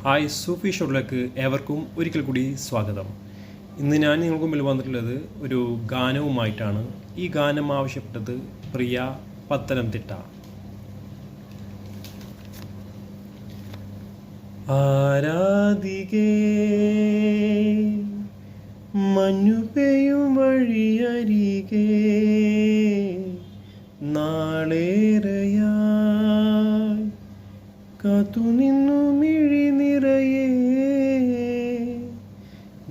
Hi, സൂഫി ഷോറിലേക്ക് ഏവർക്കും ഒരിക്കൽ കൂടി സ്വാഗതം. ഇന്ന് ഞാൻ നിങ്ങൾക്ക് മുമ്പിൽ വന്നിട്ടുള്ളത് ഒരു ഗാനവുമായിട്ടാണ്. ഈ ഗാനം ആവശ്യപ്പെട്ടത് പ്രിയ പത്തനംതിട്ട. ആരാധികേ മഞ്ഞു പെയ്യും വഴിയരികെ നാളേറെയായി കാത്തുനിന്നു മിഴി നിറയെ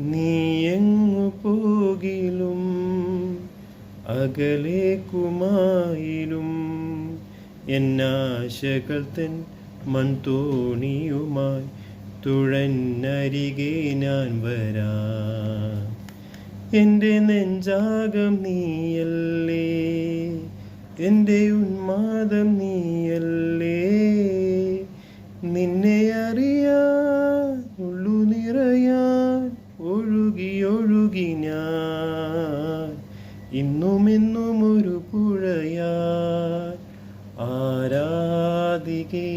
നീ എങ്ങു പോകിലും അകലേക്കുമായിലും എന്നാശകൾ തൻ മൺതോണിയുമായി തുഴന്നരികെ ഞാൻ വരാം. എൻ്റെ നെഞ്ചാകം നീയല്ലേ, എൻ്റെ ഉന്മാദം നീയല്ലേ, നിന്നെ അറിയാൻ ഉള്ളു നിറയാൻ ഒഴുകി ഒഴുകി ഞാൻ ഇന്നുമെന്നും ഒരു പുഴയാൻ ആരാധികേ.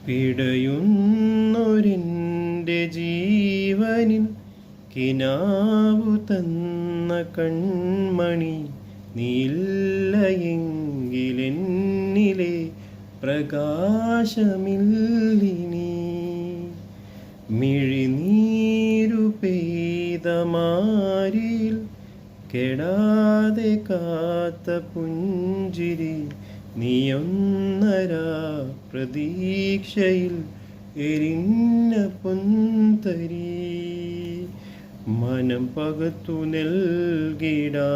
പിടയുന്നൊരെൻ്റെ ജീവനിൽ കിനാവു തന്ന കൺമണി നീയില്ലയെങ്കിലെന്നിലെ പ്രകാശമില്ലിനി. മിഴിനീരു പെയ്ത മാരിൽ കെടാതെ കാത്ത പുഞ്ചിരി നീയൊന്നരാ പ്രതീക്ഷയിൽ എരിഞ്ഞ പൊന്തരി മനം പകത്തു നൽകിടാം,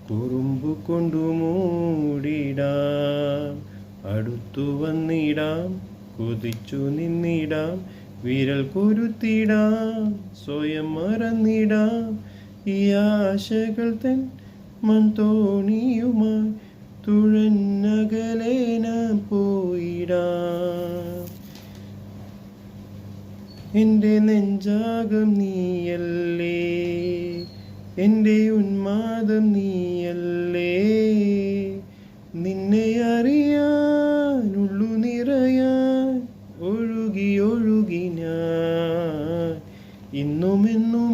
കുറുമ്പു കൊണ്ടു മൂടിടാം, അടുത്തു വന്നിടാം, കൊതിച്ചു നിന്നിടാം, വിരൽ കൊരുത്തിടാം, സ്വയം മറന്നിടാം, ഈ ആശകൾ തൻ മൺതോണിയുമായി തുഴന്നകലെ നാം പോയിടാം. എൻ്റെ നെഞ്ചാകം നീയല്ലേ, എൻ്റെ ഉന്മാദം നീയല്ലേ, നിന്നെ അറിയാൻ ഉള്ളു നിറയാൻ ഒഴുകി ഒഴുകി ഞാൻ ഇന്നുമെന്നും